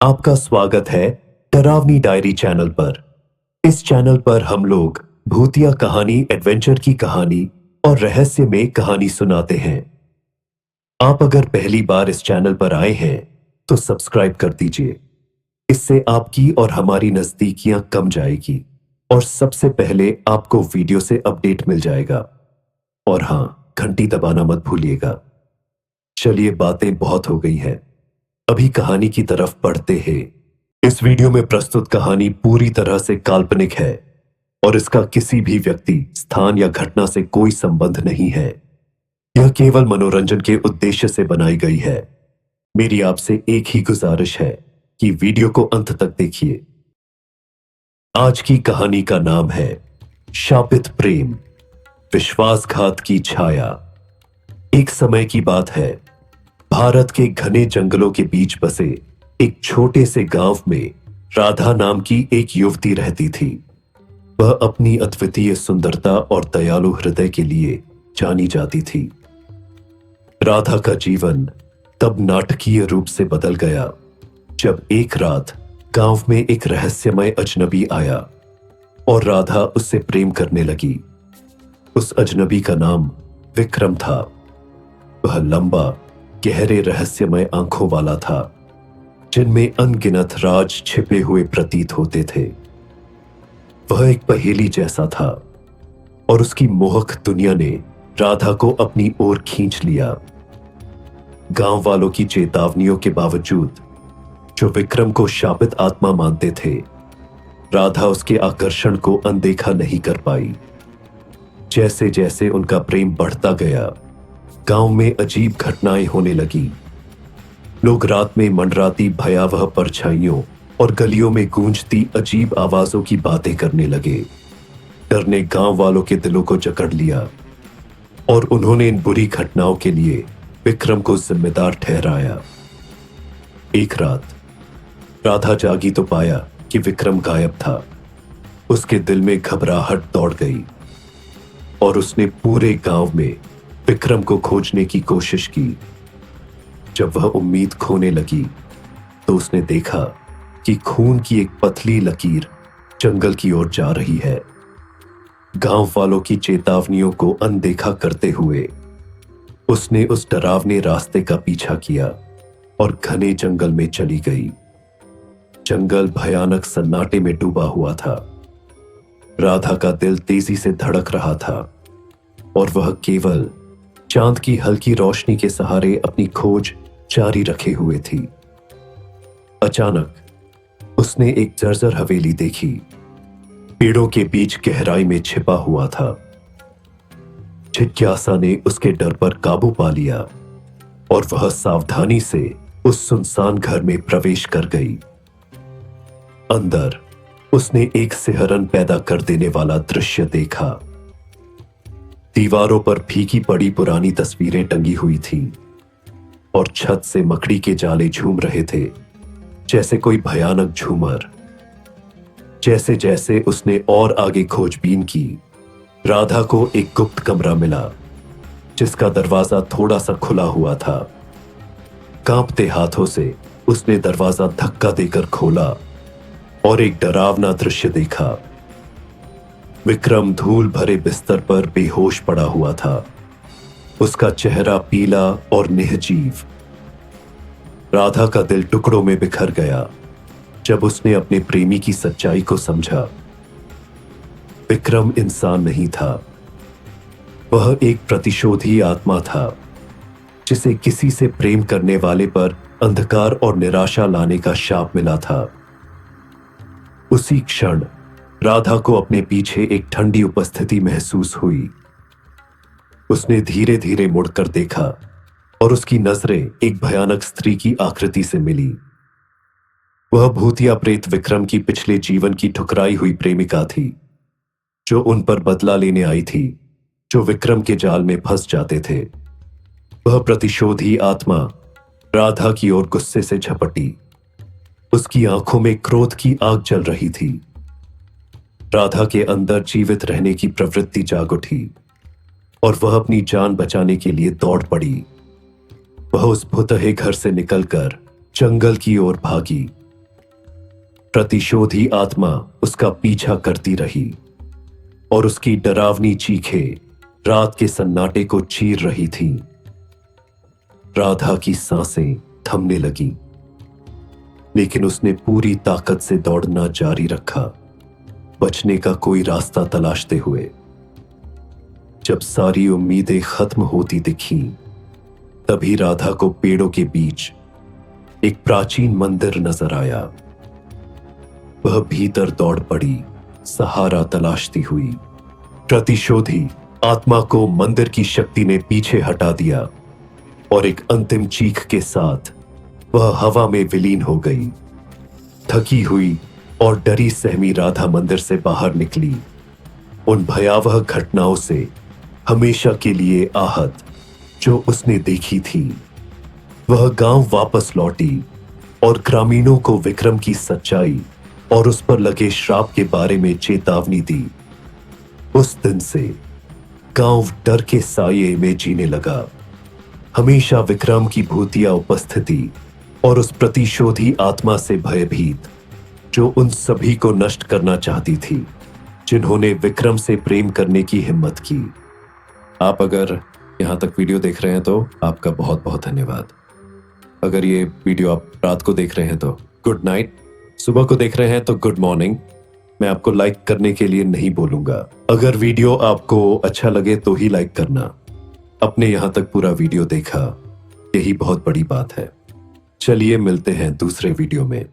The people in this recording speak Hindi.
आपका स्वागत है डरावनी डायरी चैनल पर। इस चैनल पर हम लोग भूतिया कहानी, एडवेंचर की कहानी और रहस्य में कहानी सुनाते हैं। आप अगर पहली बार इस चैनल पर आए हैं तो सब्सक्राइब कर दीजिए। इससे आपकी और हमारी नजदीकियां कम जाएगी और सबसे पहले आपको वीडियो से अपडेट मिल जाएगा। और हां, घंटी दबाना मत भूलिएगा। चलिए, बातें बहुत हो गई हैं, अभी कहानी की तरफ बढ़ते हैं। इस वीडियो में प्रस्तुत कहानी पूरी तरह से काल्पनिक है और इसका किसी भी व्यक्ति, स्थान या घटना से कोई संबंध नहीं है। यह केवल मनोरंजन के उद्देश्य से बनाई गई है। मेरी आपसे एक ही गुजारिश है कि वीडियो को अंत तक देखिए। आज की कहानी का नाम है शापित प्रेम, विश्वासघात की छाया। एक समय की बात है, भारत के घने जंगलों के बीच बसे एक छोटे से गांव में राधा नाम की एक युवती रहती थी। वह अपनी अद्वितीय सुंदरता और दयालु हृदय के लिए जानी जाती थी। राधा का जीवन तब नाटकीय रूप से बदल गया जब एक रात गांव में एक रहस्यमय अजनबी आया और राधा उससे प्रेम करने लगी। उस अजनबी का नाम विक्रम था। वह लंबा, गहरे, रहस्यमय आंखों वाला था जिनमें अनगिनत राज छिपे हुए प्रतीत होते थे। वह एक पहेली जैसा था और उसकी मोहक दुनिया ने राधा को अपनी ओर खींच लिया। गांव वालों की चेतावनियों के बावजूद, जो विक्रम को शापित आत्मा मानते थे, राधा उसके आकर्षण को अनदेखा नहीं कर पाई। जैसे जैसे उनका प्रेम बढ़ता गया, गांव में अजीब घटनाएं होने लगी। लोग रात में मंडराती भयावह परछाइयों और गलियों में गूंजती अजीब आवाजों की बातें करने लगे। डर ने गांव वालों के दिलों को जकड़ लिया और उन्होंने इन बुरी घटनाओं के लिए विक्रम को जिम्मेदार ठहराया। एक रात राधा जागी तो पाया कि विक्रम गायब था। उसके दिल में घबराहट दौड़ गई और उसने पूरे गांव में विक्रम को खोजने की कोशिश की। जब वह उम्मीद खोने लगी तो उसने देखा कि खून की एक पतली लकीर जंगल की ओर जा रही है। गांव वालों की चेतावनियों को अनदेखा करते हुए उसने उस डरावने रास्ते का पीछा किया और घने जंगल में चली गई। जंगल भयानक सन्नाटे में डूबा हुआ था। राधा का दिल तेजी से धड़क रहा था और वह केवल चांद की हल्की रोशनी के सहारे अपनी खोज जारी रखे हुए थी। अचानक उसने एक जर्जर हवेली देखी। पेड़ों के बीच गहराई में छिपा हुआ था। जिज्ञासा ने उसके डर पर काबू पा लिया और वह सावधानी से उस सुनसान घर में प्रवेश कर गई। अंदर उसने एक सिहरन पैदा कर देने वाला दृश्य देखा। दीवारों पर फीकी पड़ी पुरानी तस्वीरें टंगी हुई थीं और छत से मकड़ी के जाले झूम रहे थे, जैसे कोई भयानक झूमर। जैसे जैसे उसने और आगे खोजबीन की, राधा को एक गुप्त कमरा मिला जिसका दरवाजा थोड़ा सा खुला हुआ था। कांपते हाथों से उसने दरवाजा धक्का देकर खोला और एक डरावना दृश्य देखा। विक्रम धूल भरे बिस्तर पर बेहोश पड़ा हुआ था। उसका चेहरा पीला और निर्जीव। राधा का दिल टुकड़ों में बिखर गया जब उसने अपने प्रेमी की सच्चाई को समझा। विक्रम इंसान नहीं था, वह एक प्रतिशोधी आत्मा था जिसे किसी से प्रेम करने वाले पर अंधकार और निराशा लाने का शाप मिला था। उसी क्षण राधा को अपने पीछे एक ठंडी उपस्थिति महसूस हुई। उसने धीरे धीरे मुड़कर देखा और उसकी नजरें एक भयानक स्त्री की आकृति से मिली। वह भूतिया प्रेत विक्रम की पिछले जीवन की ठुकराई हुई प्रेमिका थी, जो उन पर बदला लेने आई थी, जो विक्रम के जाल में फंस जाते थे। वह प्रतिशोधी आत्मा राधा की ओर गुस्से से झपटी। उसकी आंखों में क्रोध की आग जल रही थी। राधा के अंदर जीवित रहने की प्रवृत्ति जाग उठी और वह अपनी जान बचाने के लिए दौड़ पड़ी। वह उस भुतहे घर से निकलकर जंगल की ओर भागी प्रतिशोधी आत्मा उसका पीछा करती रही और उसकी डरावनी चीखें रात के सन्नाटे को चीर रही थीं। राधा की सांसें थमने लगी, लेकिन उसने पूरी ताकत से दौड़ना जारी रखा, बचने का कोई रास्ता तलाशते हुए। जब सारी उम्मीदें खत्म होती दिखी, तभी राधा को पेड़ों के बीच एक प्राचीन मंदिर नजर आया। वह भीतर दौड़ पड़ी, सहारा तलाशती हुई। प्रतिशोधी आत्मा को मंदिर की शक्ति ने पीछे हटा दिया और एक अंतिम चीख के साथ वह हवा में विलीन हो गई। थकी हुई और डरी सहमी राधा मंदिर से बाहर निकली, उन भयावह घटनाओं से हमेशा के लिए आहत जो उसने देखी थी। वह गांव वापस लौटी और ग्रामीणों को विक्रम की सच्चाई और उस पर लगे श्राप के बारे में चेतावनी दी। उस दिन से गांव डर के साये में जीने लगा। हमेशा विक्रम की भूतिया उपस्थिति और उस प्रतिशोधी आत्मा से भयभीत जो उन सभी को नष्ट करना चाहती थी जिन्होंने विक्रम से प्रेम करने की हिम्मत की। आप अगर यहां तक वीडियो देख रहे हैं तो आपका बहुत बहुत धन्यवाद। अगर ये वीडियो आप रात को देख रहे हैं तो गुड नाइट, सुबह को देख रहे हैं तो गुड मॉर्निंग। मैं आपको लाइक करने के लिए नहीं बोलूंगा। अगर वीडियो आपको अच्छा लगे तो ही लाइक करना। अपने यहां तक पूरा वीडियो देखा, यही बहुत बड़ी बात है। चलिए मिलते हैं दूसरे वीडियो में।